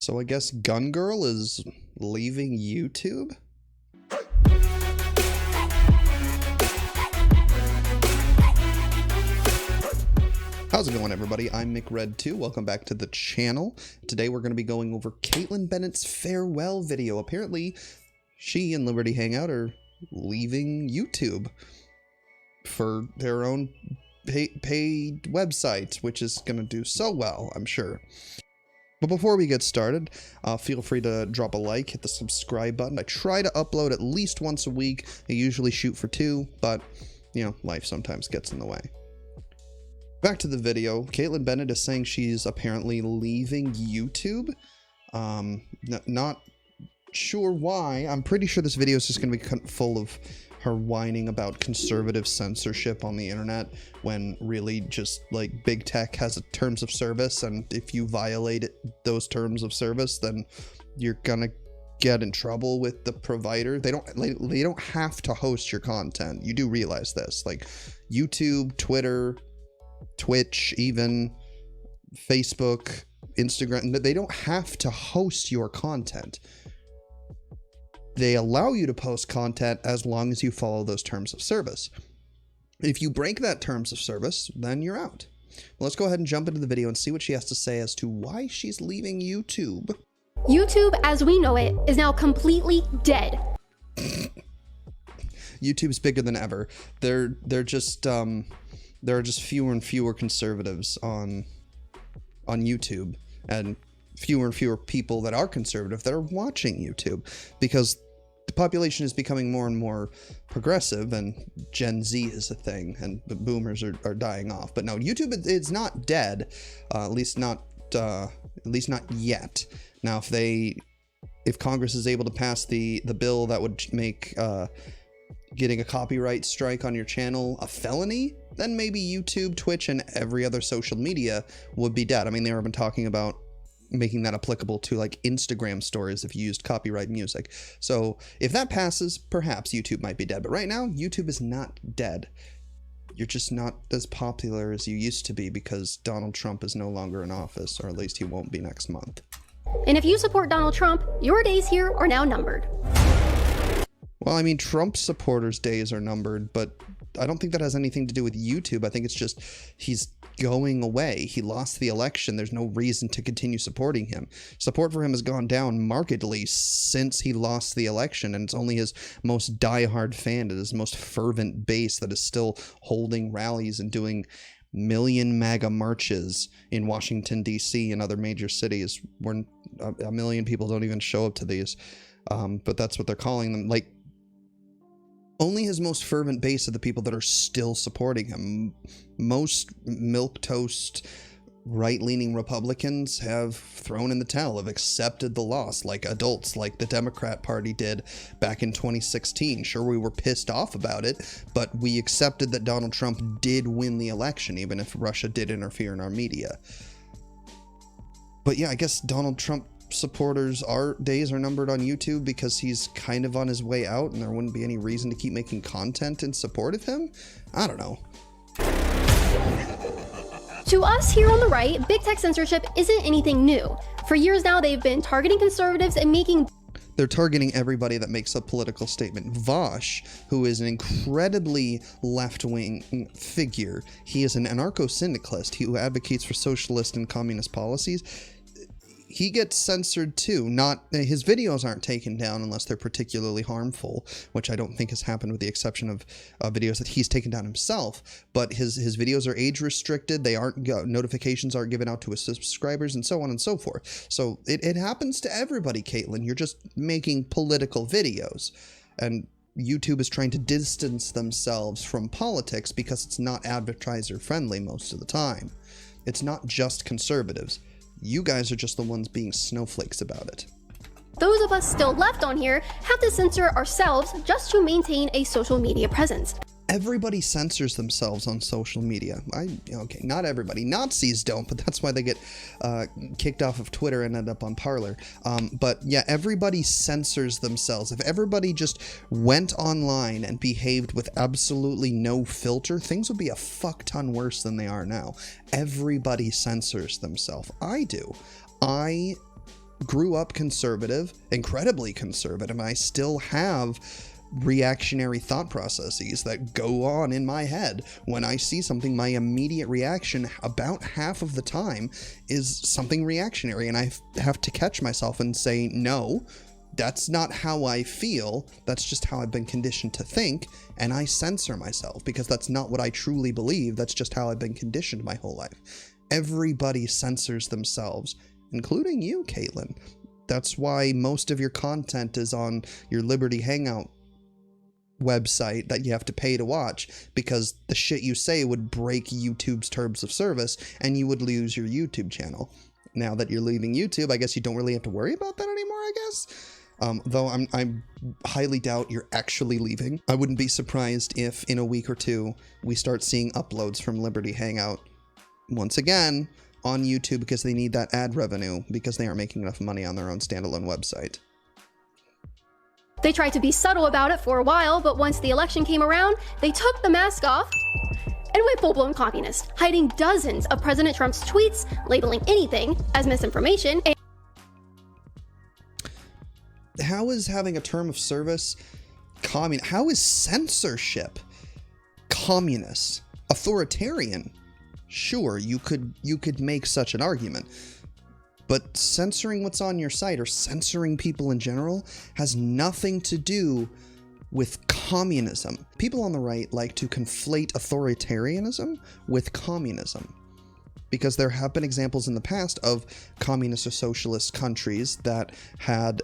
So I guess Gun Girl is leaving YouTube? How's it going, everybody? I'm McRed2. Welcome back to the channel. Today we're going to be going over Kaitlin Bennett's farewell video. Apparently, she and Liberty Hangout are leaving YouTube for their own paid website, which is going to do so well, I'm sure. But before we get started, feel free to drop a like, hit the subscribe button. I try to upload at least once a week. I usually shoot for 2, but, you know, life sometimes gets in the way. Back to the video. Kaitlin Bennett is saying she's apparently leaving YouTube. Not sure why. I'm pretty sure this video is just going to be full of her whining about conservative censorship on the internet, when really just like big tech has a terms of service, and if you violate those terms of service, then you're gonna get in trouble with the provider. They don't have to host your content. You do realize this. Like YouTube, Twitter, Twitch, even Facebook, Instagram, they don't have to host your content. They allow you to post content as long as you follow those terms of service. If you break that terms of service, then you're out. Well, let's go ahead and jump into the video and see what she has to say as to why she's leaving YouTube. YouTube, as we know it, is now completely dead. YouTube's bigger than ever. There are just fewer and fewer conservatives on YouTube, and fewer and fewer people that are conservative that are watching YouTube, because the population is becoming more and more progressive, and Gen Z is a thing, and the boomers are dying off. But no, YouTube is not dead, at least not yet. Now, if Congress is able to pass the bill that would make getting a copyright strike on your channel a felony, then maybe YouTube, Twitch, and every other social media would be dead. I mean, they were been talking about making that applicable to like Instagram stories if you used copyright music. So if that passes, perhaps YouTube might be dead. But right now, YouTube is not dead. You're just not as popular as you used to be because Donald Trump is no longer in office, or at least he won't be next month. And if you support Donald Trump, your days here are now numbered. Well, I mean, Trump supporters' days are numbered, but I don't think that has anything to do with YouTube. I think it's just he's going away. He lost the election. There's no reason to continue supporting him. Support for him has gone down markedly since he lost the election, and it's only his most diehard fan, his most fervent base, that is still holding rallies and doing million MAGA marches in Washington, D.C. and other major cities, where a million people don't even show up to these. But that's what they're calling them. Like, only his most fervent base of the people that are still supporting him. Most milquetoast right-leaning Republicans have thrown in the towel, have accepted the loss like adults, like the Democrat Party did back in 2016. Sure, we were pissed off about it, but we accepted that Donald Trump did win the election, even if Russia did interfere in our media. But yeah, I guess Donald Trump supporters' days are numbered on YouTube because he's kind of on his way out, and there wouldn't be any reason to keep making content in support of him. I don't know. To us here on the right, big tech censorship isn't anything new. For years now, they've been targeting conservatives and making... They're targeting everybody that makes a political statement. Vosh, who is an incredibly left-wing figure, he is an anarcho-syndicalist who advocates for socialist and communist policies. He gets censored too. His videos aren't taken down unless they're particularly harmful, which I don't think has happened, with the exception of videos that he's taken down himself. But his videos are age restricted. They aren't, notifications aren't given out to his subscribers, and so on and so forth. So it happens to everybody, Kaitlin. You're just making political videos, and YouTube is trying to distance themselves from politics because it's not advertiser friendly most of the time. It's not just conservatives. You guys are just the ones being snowflakes about it. Those of us still left on here have to censor ourselves just to maintain a social media presence. Everybody censors themselves on social media. Okay, not everybody. Nazis don't, but that's why they get kicked off of Twitter and end up on Parler. But yeah, everybody censors themselves. If everybody just went online and behaved with absolutely no filter, things would be a fuck ton worse than they are now. Everybody censors themselves. I do. I grew up conservative, incredibly conservative, and I still have reactionary thought processes that go on in my head. When I see something, my immediate reaction about half of the time is something reactionary, and I have to catch myself and say, no, that's not how I feel. That's just how I've been conditioned to think, and I censor myself because that's not what I truly believe. That's just how I've been conditioned my whole life. Everybody censors themselves, including you, Kaitlin. That's why most of your content is on your Liberty Hangout website that you have to pay to watch, because the shit you say would break YouTube's terms of service and you would lose your YouTube channel. Now that you're leaving YouTube, I guess you don't really have to worry about that anymore, I guess. Though I highly doubt you're actually leaving. I wouldn't be surprised if in a week or two we start seeing uploads from Liberty Hangout once again on YouTube, because they need that ad revenue because they aren't making enough money on their own standalone website. They tried to be subtle about it for a while, but once the election came around, they took the mask off and went full-blown communist, hiding dozens of President Trump's tweets, labeling anything as misinformation. How is having a term of service communist? How is censorship communist? Authoritarian? Sure, you could make such an argument. But censoring what's on your site, or censoring people in general, has nothing to do with communism. People on the right like to conflate authoritarianism with communism, because there have been examples in the past of communist or socialist countries that had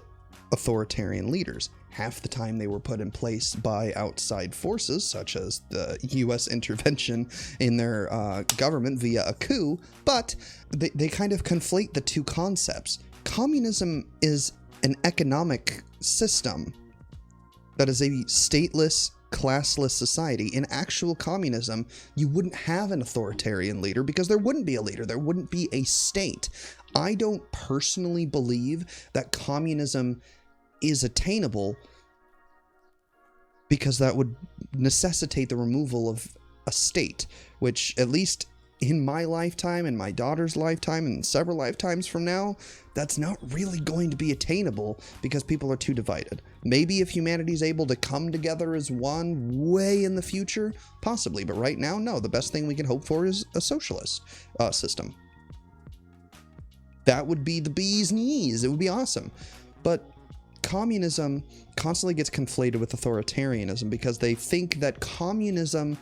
authoritarian leaders. Half the time they were put in place by outside forces, such as the US intervention in their government via a coup, but they kind of conflate the two concepts. Communism is an economic system that is a stateless, classless society. In actual communism, you wouldn't have an authoritarian leader because there wouldn't be a leader. There wouldn't be a state. I don't personally believe that communism is attainable, because that would necessitate the removal of a state, which, at least in my lifetime, in my daughter's lifetime, and several lifetimes from now, that's not really going to be attainable because people are too divided. Maybe if humanity's able to come together as one way in the future, possibly, but right now, no. The best thing we can hope for is a socialist system. That would be the bee's knees. It would be awesome. But communism constantly gets conflated with authoritarianism because they think that communism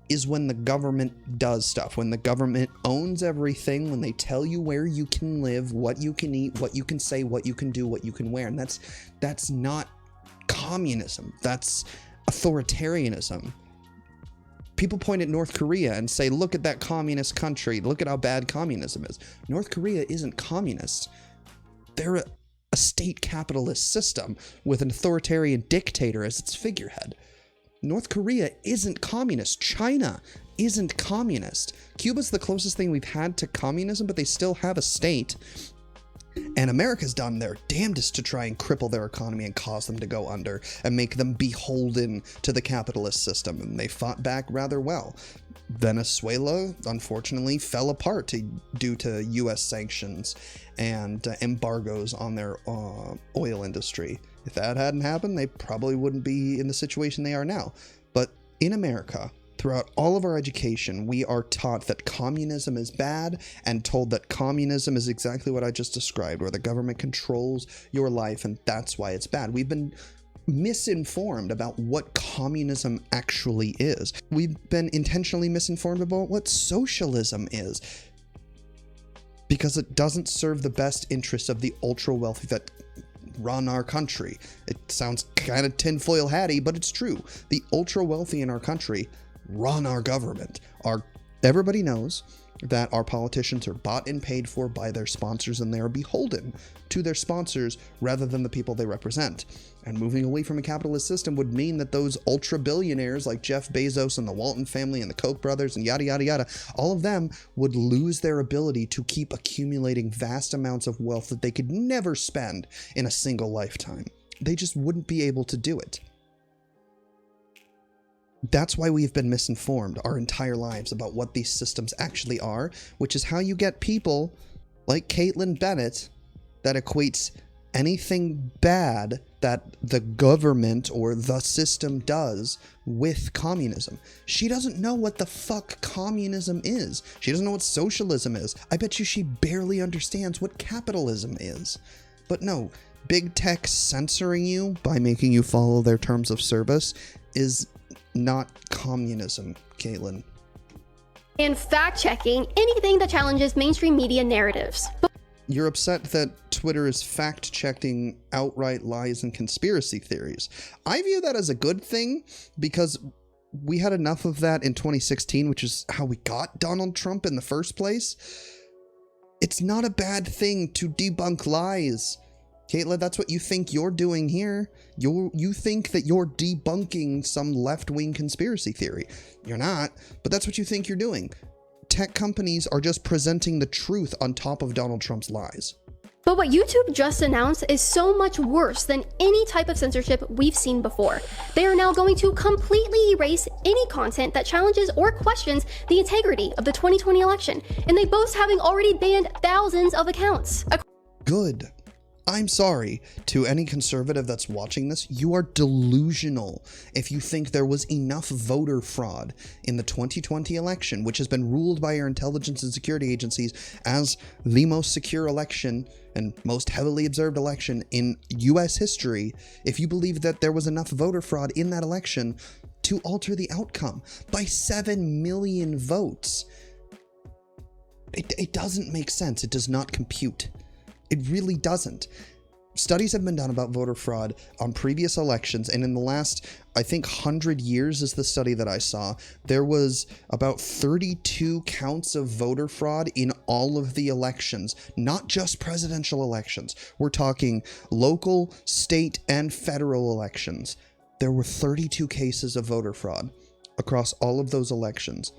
is when the government does stuff, when the government owns everything, when they tell you where you can live, what you can eat, what you can say, what you can do, what you can wear. And that's not communism. That's authoritarianism. People point at North Korea and say, look at that communist country. Look at how bad communism is. North Korea isn't communist. They're a state capitalist system with an authoritarian dictator as its figurehead. North Korea isn't communist. China isn't communist. Cuba's the closest thing we've had to communism, but they still have a state. And America's done their damnedest to try and cripple their economy and cause them to go under and make them beholden to the capitalist system. And they fought back rather well. Venezuela, unfortunately, fell apart due to U.S. sanctions and embargoes on their oil industry. If that hadn't happened, they probably wouldn't be in the situation they are now. But in America, throughout all of our education, we are taught that communism is bad and told that communism is exactly what I just described, where the government controls your life and that's why it's bad. We've been misinformed about what communism actually is. We've been intentionally misinformed about what socialism is, because it doesn't serve the best interests of the ultra wealthy that run our country. It sounds kind of tinfoil hatty, but it's true. The ultra wealthy in our country run our government. Everybody knows that our politicians are bought and paid for by their sponsors, and they are beholden to their sponsors rather than the people they represent. And moving away from a capitalist system would mean that those ultra billionaires like Jeff Bezos and the Walton family and the Koch brothers and yada yada yada, all of them would lose their ability to keep accumulating vast amounts of wealth that they could never spend in a single lifetime. They just wouldn't be able to do it. That's why we've been misinformed our entire lives about what these systems actually are, which is how you get people like Kaitlin Bennett that equates anything bad that the government or the system does with communism. She doesn't know what the fuck communism is. She doesn't know what socialism is. I bet you she barely understands what capitalism is. But no, big tech censoring you by making you follow their terms of service is not communism, Kaitlin. And fact-checking anything that challenges mainstream media narratives. You're upset that Twitter is fact-checking outright lies and conspiracy theories. I view that as a good thing because we had enough of that in 2016, which is how we got Donald Trump in the first place. It's not a bad thing to debunk lies. Kaitlin, that's what you think you're doing here. You think that you're debunking some left-wing conspiracy theory. You're not, but that's what you think you're doing. Tech companies are just presenting the truth on top of Donald Trump's lies. But what YouTube just announced is so much worse than any type of censorship we've seen before. They are now going to completely erase any content that challenges or questions the integrity of the 2020 election, and they boast having already banned thousands of accounts. Good. I'm sorry to any conservative that's watching this. You are delusional if you think there was enough voter fraud in the 2020 election, which has been ruled by our intelligence and security agencies as the most secure election and most heavily observed election in US history. If you believe that there was enough voter fraud in that election to alter the outcome by 7 million votes, it doesn't make sense. It does not compute. It really doesn't. Studies have been done about voter fraud on previous elections, and in the last, I think, 100 years is the study that I saw, there was about 32 counts of voter fraud in all of the elections, not just presidential elections. We're talking local, state, and federal elections. There were 32 cases of voter fraud across all of those elections,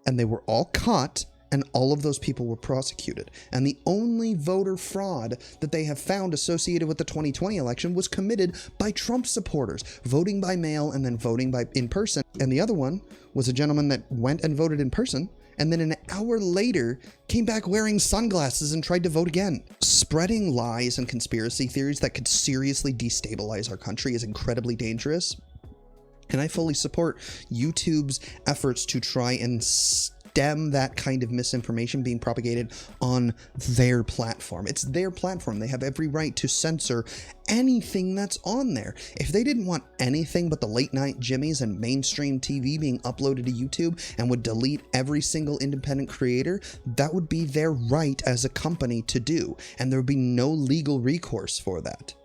and they were all caught, and all of those people were prosecuted. And the only voter fraud that they have found associated with the 2020 election was committed by Trump supporters, voting by mail and then voting by in person. And the other one was a gentleman that went and voted in person, and then an hour later came back wearing sunglasses and tried to vote again. Spreading lies and conspiracy theories that could seriously destabilize our country is incredibly dangerous. And I fully support YouTube's efforts to try and stem that kind of misinformation being propagated on their platform. It's their platform. They have every right to censor anything that's on there. If they didn't want anything but the late night Jimmys and mainstream TV being uploaded to YouTube and would delete every single independent creator, that would be their right as a company to do. And there would be no legal recourse for that,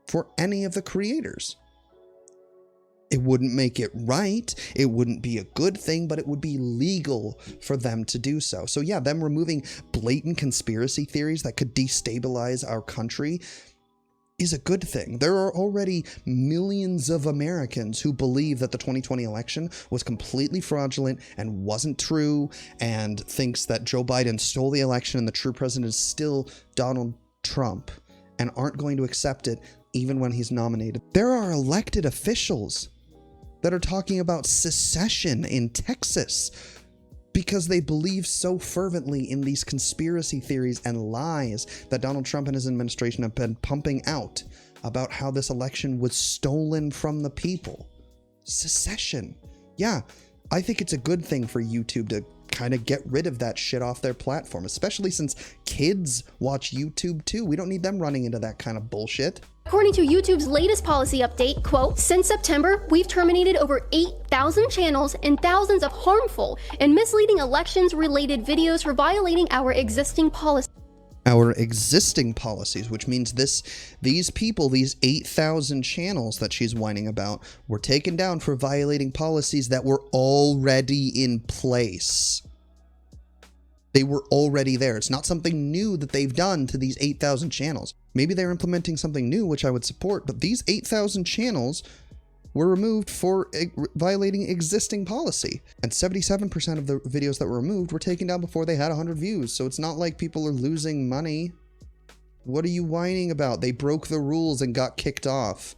for any of the creators. It wouldn't make it right, it wouldn't be a good thing, but it would be legal for them to do so. So yeah, them removing blatant conspiracy theories that could destabilize our country is a good thing. There are already millions of Americans who believe that the 2020 election was completely fraudulent and wasn't true, and thinks that Joe Biden stole the election and the true president is still Donald Trump, and aren't going to accept it even when he's nominated. There are elected officials that are talking about secession in Texas because they believe so fervently in these conspiracy theories and lies that Donald Trump and his administration have been pumping out about how this election was stolen from the people. Secession. Yeah, I think it's a good thing for YouTube to kind of get rid of that shit off their platform, especially since kids watch YouTube too. We don't need them running into that kind of bullshit. According to YouTube's latest policy update, quote, since September, we've terminated over 8,000 channels and thousands of harmful and misleading elections-related videos for violating our existing policies. Our existing policies, which means these people, these 8,000 channels that she's whining about, were taken down for violating policies that were already in place. They were already there. It's not something new that they've done to these 8,000 channels. Maybe they're implementing something new, which I would support, but these 8,000 channels were removed for violating existing policy. And 77% of the videos that were removed were taken down before they had 100 views. So it's not like people are losing money. What are you whining about? They broke the rules and got kicked off.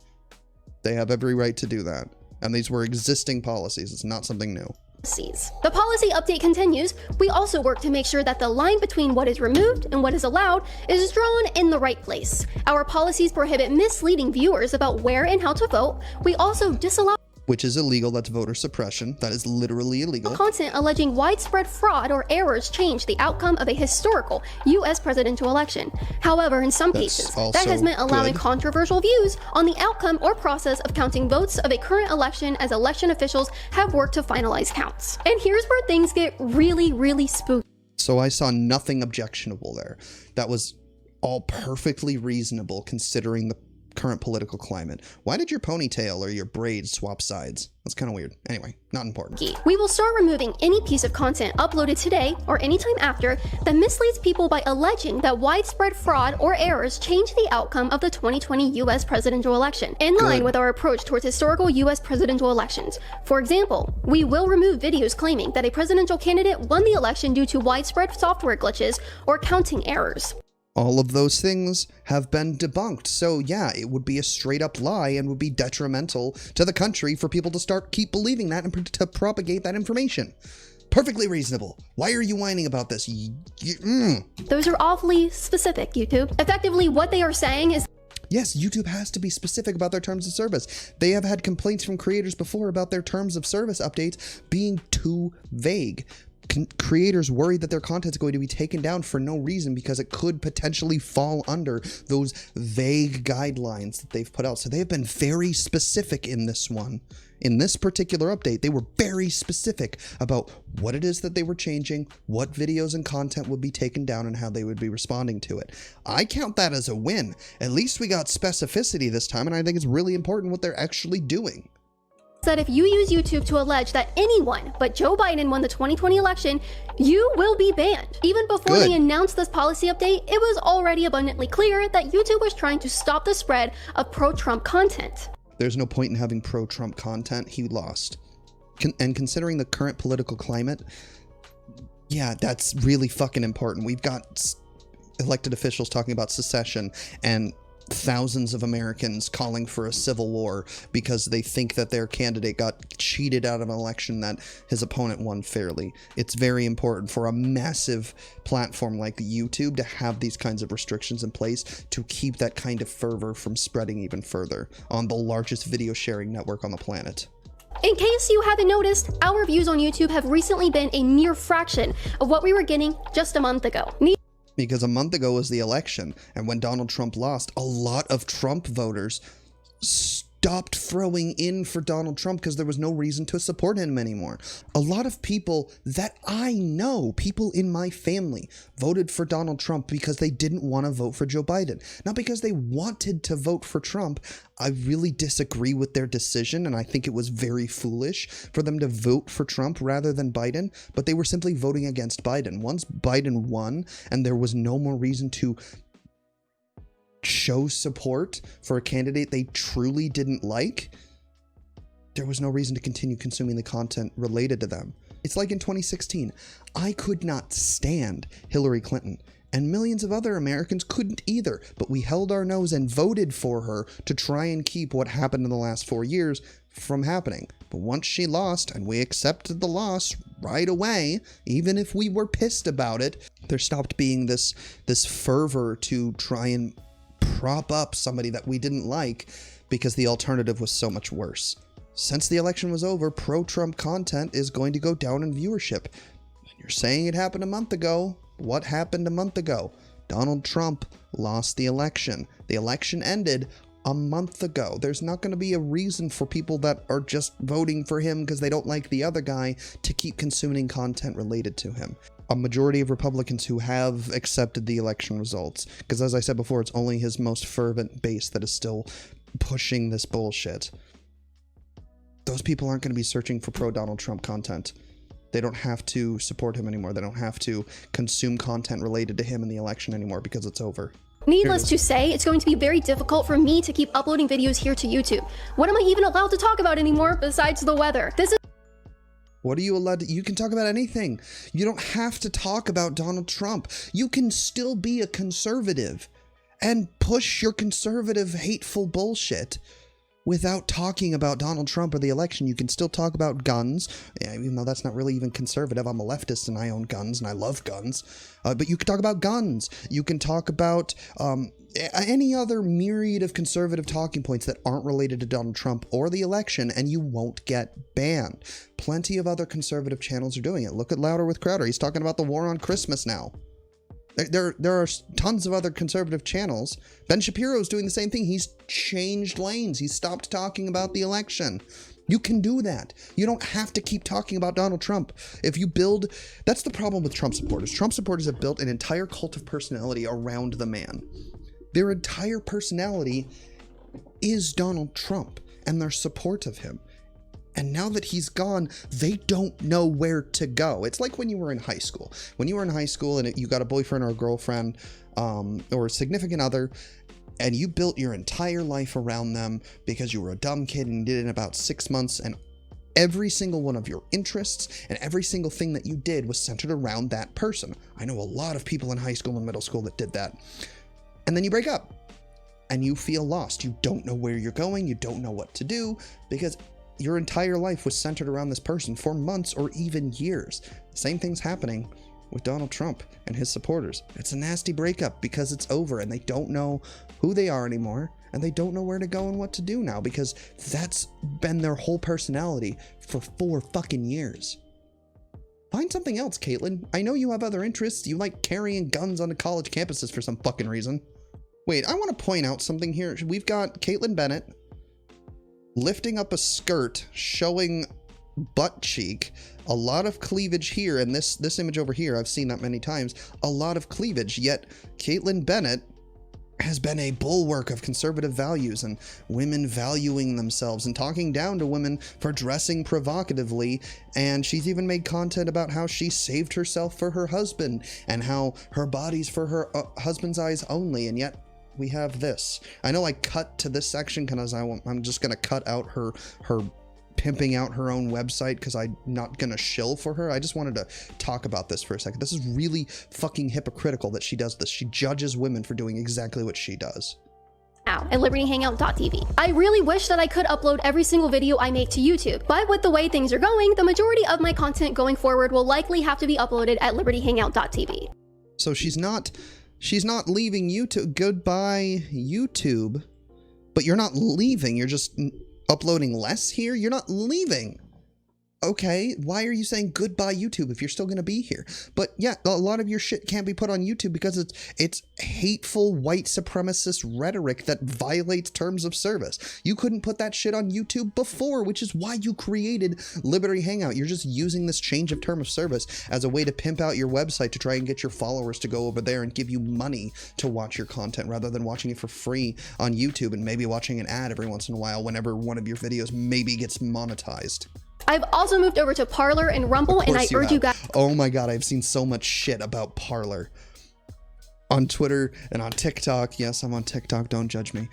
They have every right to do that. And these were existing policies. It's not something new. The policy update continues. We also work to make sure that the line between what is removed and what is allowed is drawn in the right place. Our policies prohibit misleading viewers about where and how to vote. We also disallow Which is illegal. That's voter suppression. That is literally illegal. content alleging widespread fraud or errors change the outcome of a historical U.S. presidential election. However, in some cases, that has meant allowing controversial views on the outcome or process of counting votes of a current election as election officials have worked to finalize counts. And here's where things get really, really spooky. So I saw nothing objectionable there. That was all perfectly reasonable considering the current political climate. Why did your ponytail or your braids swap sides? That's kind of weird. Anyway, not important. We will start removing any piece of content uploaded today or anytime after that misleads people by alleging that widespread fraud or errors change the outcome of the 2020 U.S. presidential election, in line with our approach towards historical U.S. presidential elections. For example, we will remove videos claiming that a presidential candidate won the election due to widespread software glitches or counting errors. All of those things have been debunked. So yeah, it would be a straight up lie and would be detrimental to the country for people to keep believing that and to propagate that information. Perfectly reasonable. Why are you whining about this? Those are awfully specific, YouTube. Effectively, what they are saying is yes, YouTube has to be specific about their terms of service. They have had complaints from creators before about their terms of service updates being too vague. Creators worry that their content is going to be taken down for no reason because it could potentially fall under those vague guidelines that they've put out. So they have been very specific in this one. In this particular update, they were very specific about what it is that they were changing, what videos and content would be taken down, and how they would be responding to it. I count that as a win. At least we got specificity this time, and I think it's really important what they're actually doing. That if you use YouTube to allege that anyone but Joe Biden won the 2020 election, you will be banned. Even before they announced this policy update, it was already abundantly clear that YouTube was trying to stop the spread of pro-Trump content. There's no point in having pro-Trump content. He lost. And considering the current political climate, yeah, that's really fucking important. We've got elected officials talking about secession and thousands of Americans calling for a civil war because they think that their candidate got cheated out of an election that his opponent won fairly. It's very important for a massive platform like YouTube to have these kinds of restrictions in place to keep that kind of fervor from spreading even further on the largest video sharing network on the planet. In case you haven't noticed, our views on YouTube have recently been a mere fraction of what we were getting just a month ago. Because a month ago was the election, and when Donald Trump lost, a lot of Trump voters stopped throwing in for Donald Trump because there was no reason to support him anymore. A lot of people that I know, people in my family, voted for Donald Trump because they didn't want to vote for Joe Biden. Not because they wanted to vote for Trump. I really disagree with their decision, and I think it was very foolish for them to vote for Trump rather than Biden, but they were simply voting against Biden. Once Biden won and there was no more reason to show support for a candidate they truly didn't like, there was no reason to continue consuming the content related to them. It's like in 2016. I could not stand Hillary Clinton, and millions of other Americans couldn't either, but we held our nose and voted for her to try and keep what happened in the last 4 years from happening. But once she lost, and we accepted the loss right away, even if we were pissed about it, there stopped being this fervor to try and prop up somebody that we didn't like because the alternative was so much worse. Since the election was over, pro-Trump content is going to go down in viewership. And you're saying it happened a month ago. What happened a month ago? Donald Trump lost the election. The election ended a month ago. There's not going to be a reason for people that are just voting for him because they don't like the other guy to keep consuming content related to him. A majority of Republicans who have accepted the election results, because as I said before, it's only his most fervent base that is still pushing this bullshit. Those people aren't going to be searching for pro-Donald Trump content. They don't have to support him anymore. They don't have to consume content related to him in the election anymore because it's over. Needless to say, it's going to be very difficult for me to keep uploading videos here to YouTube. What am I even allowed to talk about anymore besides the weather? What are you allowed to? You can talk about anything. You don't have to talk about Donald Trump. You can still be a conservative and push your conservative, hateful bullshit. without talking about Donald Trump or the election. You can still talk about guns, even though that's not really even conservative. I'm a leftist and I own guns and I love guns. But you can talk about guns. You can talk about any other myriad of conservative talking points that aren't related to Donald Trump or the election, and you won't get banned. Plenty of other conservative channels are doing it. Look at Louder with Crowder. He's talking about the war on Christmas now. There are tons of other conservative channels. Ben Shapiro's doing the same thing. He's changed lanes. He's stopped talking about the election. You can do that. You don't have to keep talking about Donald Trump. If you build... That's the problem with Trump supporters. Trump supporters have built an entire cult of personality around the man. Their entire personality is Donald Trump and their support of him. And now that he's gone, they don't know where to go. It's like when you were in high school. When you were in high school and you got a boyfriend or a girlfriend or a significant other, and you built your entire life around them because you were a dumb kid and you did it in about 6 months, and every single one of your interests and every single thing that you did was centered around that person. I know a lot of people in high school and middle school that did that. And then you break up and you feel lost. You don't know where you're going. You don't know what to do because your entire life was centered around this person for months or even years. The same thing's happening with Donald Trump and his supporters. It's a nasty breakup because it's over and they don't know who they are anymore and they don't know where to go and what to do now because that's been their whole personality for 4 fucking years. Find something else, Kaitlin. I know you have other interests. You like carrying guns on the college campuses for some fucking reason. Wait, I want to point out something here. We've got Kaitlin Bennett lifting up a skirt showing butt cheek, a lot of cleavage here, and this image over here, I've seen that many times, a lot of cleavage, yet Kaitlin Bennett has been a bulwark of conservative values and women valuing themselves and talking down to women for dressing provocatively, and she's even made content about how she saved herself for her husband and how her body's for her husband's eyes only, and yet we have this. I know I cut to this section because I'm just gonna cut out her pimping out her own website because I'm not gonna shill for her. I just wanted to talk about this for a second. This is really fucking hypocritical that she does this. She judges women for doing exactly what she does. At libertyhangout.tv. I really wish that I could upload every single video I make to YouTube, but with the way things are going, the majority of my content going forward will likely have to be uploaded at libertyhangout.tv. So she's not leaving YouTube. Goodbye, YouTube. But you're not leaving. You're just uploading less here. You're not leaving. Okay, why are you saying goodbye YouTube if you're still going to be here? But yeah, a lot of your shit can't be put on YouTube because it's hateful white supremacist rhetoric that violates terms of service. You couldn't put that shit on YouTube before, which is why you created Liberty Hangout. You're just using this change of term of service as a way to pimp out your website to try and get your followers to go over there and give you money to watch your content rather than watching it for free on YouTube and maybe watching an ad every once in a while whenever one of your videos maybe gets monetized. I've also moved over to Parler and Rumble, and I urge you guys... Oh my god, I've seen so much shit about Parler. On Twitter and on TikTok. Yes, I'm on TikTok, don't judge me.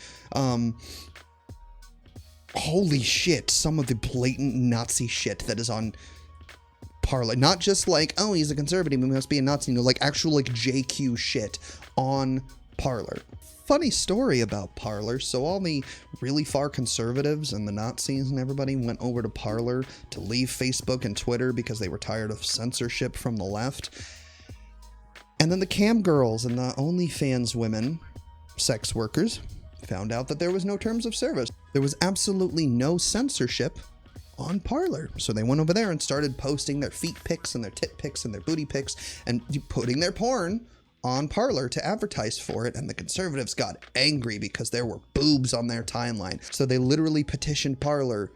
Holy shit, some of the blatant Nazi shit that is on Parler. Not just like, oh, he's a conservative, he must be a Nazi. No, like actual like JQ shit on Parler. Funny story about Parler. So all the really far conservatives and the Nazis and everybody went over to Parler to leave Facebook and Twitter because they were tired of censorship from the left. And then the cam girls and the OnlyFans women, sex workers, found out that there was no terms of service. There was absolutely no censorship on Parler. So they went over there and started posting their feet pics and their tit pics and their booty pics and putting their porn on Parler to advertise for it, and the conservatives got angry because there were boobs on their timeline. So they literally petitioned Parler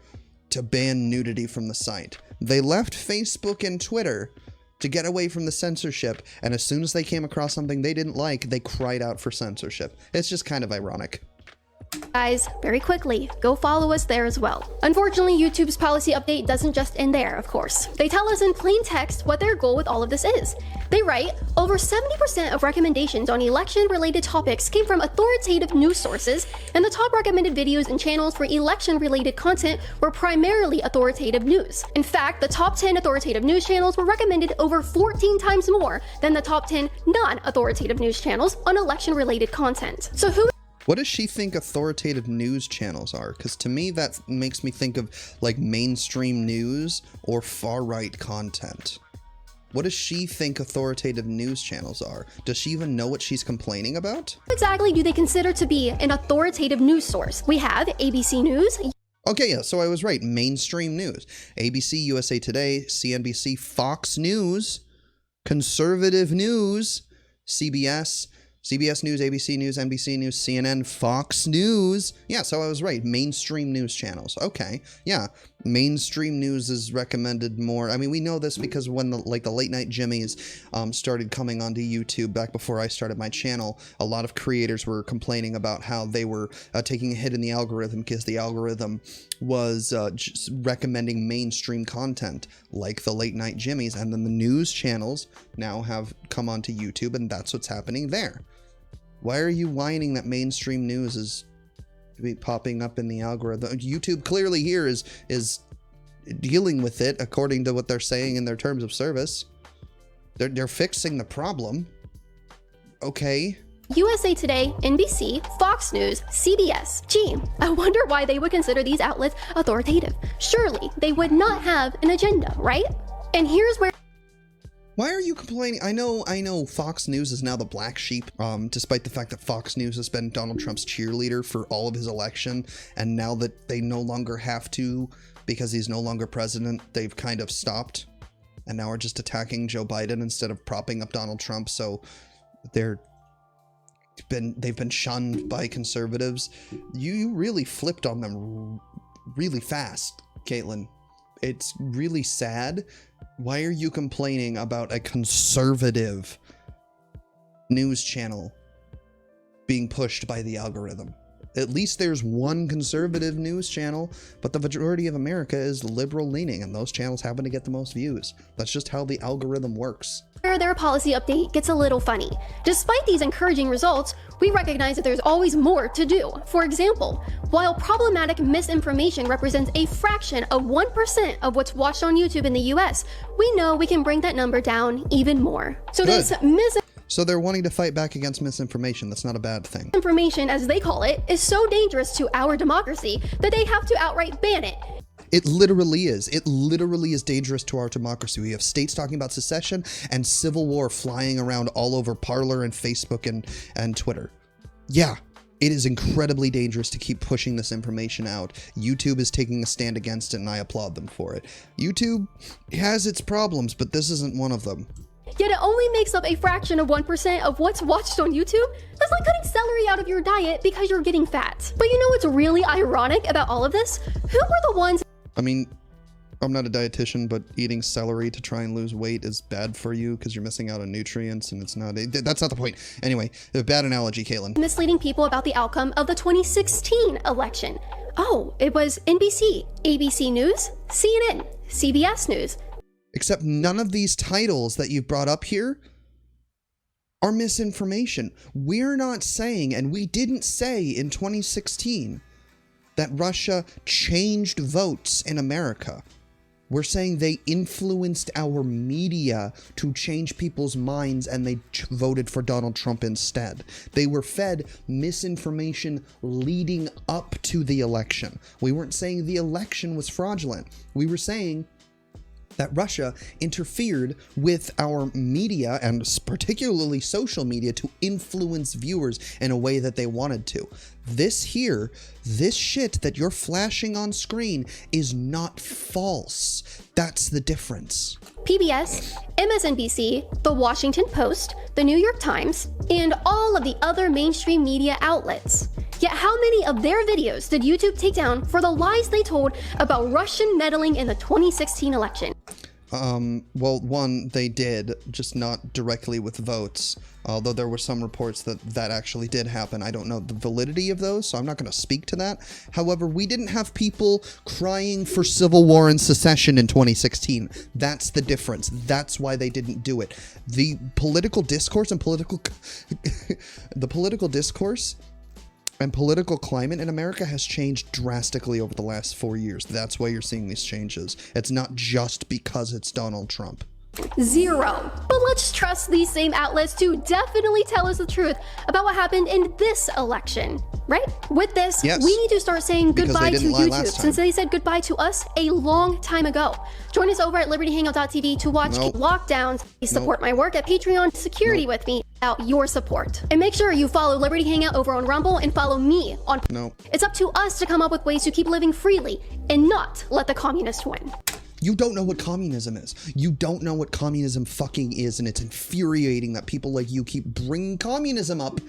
to ban nudity from the site. They left Facebook and Twitter to get away from the censorship, and as soon as they came across something they didn't like, they cried out for censorship. It's just kind of ironic. Guys, very quickly, go follow us there as well. Unfortunately, YouTube's policy update doesn't just end there, of course. They tell us in plain text what their goal with all of this is. They write, over 70% of recommendations on election-related topics came from authoritative news sources, and the top recommended videos and channels for election-related content were primarily authoritative news. In fact, the top 10 authoritative news channels were recommended over 14 times more than the top 10 non-authoritative news channels on election-related content. So who What does she think authoritative news channels are? Because to me, that makes me think of like mainstream news or far-right content. What does she think authoritative news channels are? Does she even know what she's complaining about? What exactly do they consider to be an authoritative news source? We have ABC News. Okay, yeah, so I was right. Mainstream news. ABC, USA Today, CNBC, Fox News, Conservative News, CBS News, ABC News, NBC News, CNN, Fox News. Yeah, so I was right. Mainstream news channels. Okay, yeah. Mainstream news is recommended more. I mean, we know this because when the late night Jimmys started coming onto YouTube back before I started my channel, a lot of creators were complaining about how they were taking a hit in the algorithm because the algorithm was just recommending mainstream content like the late night Jimmys, and then the news channels now have come onto YouTube, and that's what's happening there. Why are you whining that mainstream news is popping up in the algorithm? YouTube clearly here is dealing with it according to what they're saying in their terms of service. They're fixing the problem. Okay. USA Today, NBC, Fox News, CBS. Gee, I wonder why they would consider these outlets authoritative. Surely they would not have an agenda, right? And here's where... Why are you complaining? I know Fox News is now the black sheep, despite the fact that Fox News has been Donald Trump's cheerleader for all of his election, and now that they no longer have to because he's no longer president, they've kind of stopped, and now are just attacking Joe Biden instead of propping up Donald Trump, so they've been shunned by conservatives. You really flipped on them really fast, Kaitlin. It's really sad. Why are you complaining about a conservative news channel being pushed by the algorithm? At least there's one conservative news channel, but the majority of America is liberal leaning, and those channels happen to get the most views. That's just how the algorithm works. Their policy update gets a little funny. Despite these encouraging results, we recognize that there's always more to do. For example, while problematic misinformation represents a fraction of 1% of what's watched on YouTube in the US, we know we can bring that number down even more. So Good. this So they're wanting to fight back against misinformation. That's not a bad thing. misinformation, as they call it, is so dangerous to our democracy that they have to outright ban it. It literally is. It literally is dangerous to our democracy. We have states talking about secession and civil war flying around all over Parler and Facebook and Twitter. Yeah, it is incredibly dangerous to keep pushing this information out. YouTube is taking a stand against it, and I applaud them for it. YouTube has its problems, but this isn't one of them. Yet it only makes up a fraction of 1% of what's watched on YouTube. That's like cutting celery out of your diet because you're getting fat. But you know what's really ironic about all of this? Who were the ones... I mean, I'm not a dietitian, but eating celery to try and lose weight is bad for you because you're missing out on nutrients, and it's not... That's not the point. Anyway, a bad analogy, Kaitlin. ...misleading people about the outcome of the 2016 election. Oh, it was NBC, ABC News, CNN, CBS News. Except none of these titles that you've brought up here are misinformation. We're not saying, and we didn't say in 2016, that Russia changed votes in America. We're saying they influenced our media to change people's minds, and they voted for Donald Trump instead. They were fed misinformation leading up to the election. We weren't saying the election was fraudulent. We were saying that Russia interfered with our media, and particularly social media, to influence viewers in a way that they wanted to. This shit that you're flashing on screen is not false. That's the difference. PBS, MSNBC, The Washington Post, The New York Times, and all of the other mainstream media outlets. Yet how many of their videos did YouTube take down for the lies they told about Russian meddling in the 2016 election? Well, one, they did, just not directly with votes, although there were some reports that actually did happen. I don't know the validity of those, so I'm not going to speak to that. However, we didn't have people crying for civil war and secession in 2016. That's the difference. That's why they didn't do it. The political discourse and the political discourse and political climate in America has changed drastically over the last 4 years. That's why you're seeing these changes. It's not just because it's Donald Trump. Zero. But let's trust these same outlets to definitely tell us the truth about what happened in this election, right? With this, yes, we need to start saying goodbye to YouTube, since they said goodbye to us a long time ago. Join us over at libertyhangout.tv to watch lockdowns. Support my work at Patreon Security with me without your support. And make sure you follow Liberty Hangout over on Rumble and follow me on... It's up to us to come up with ways to keep living freely and not let the communists win. You don't know what communism is. You don't know what communism fucking is, and it's infuriating that people like you keep bringing communism up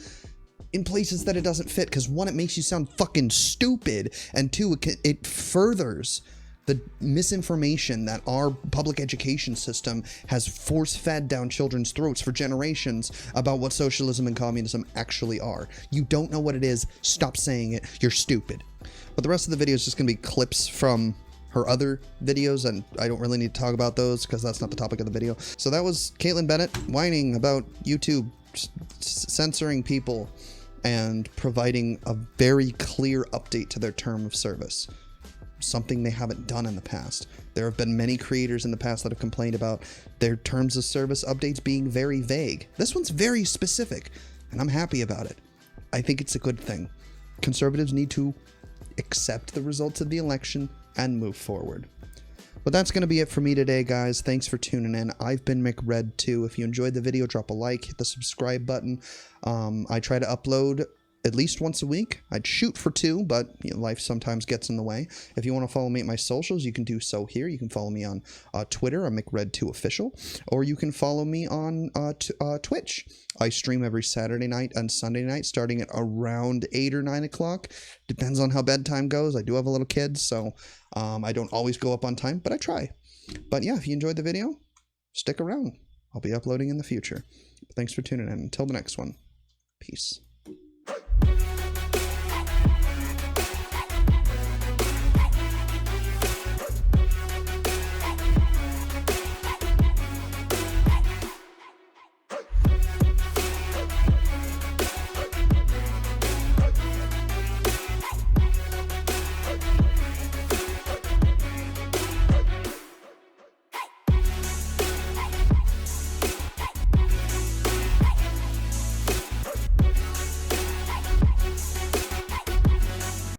in places that it doesn't fit, because one, it makes you sound fucking stupid, and two, it furthers the misinformation that our public education system has force-fed down children's throats for generations about what socialism and communism actually are. You don't know what it is. Stop saying it. You're stupid. But the rest of the video is just going to be clips from her other videos, and I don't really need to talk about those because that's not the topic of the video. So that was Kaitlin Bennett whining about YouTube censoring people and providing a very clear update to their term of service. Something they haven't done in the past. There have been many creators in the past that have complained about their terms of service updates being very vague. This one's very specific, and I'm happy about it. I think it's a good thing. Conservatives need to accept the results of the election and move forward. But that's going to be it for me today, guys. Thanks for tuning in. I've been McRed2. If you enjoyed the video, drop a like, hit the subscribe button. I try to upload at least once a week. I'd shoot for 2, but life sometimes gets in the way. If you want to follow me at my socials, you can do so here. You can follow me on Twitter, I'm McRed2Official, or you can follow me on Twitch. I stream every Saturday night and Sunday night, starting at around 8 or 9 o'clock. Depends on how bedtime goes. I do have a little kid, so I don't always go up on time, but I try. But yeah, if you enjoyed the video, stick around. I'll be uploading in the future. Thanks for tuning in. Until the next one, peace.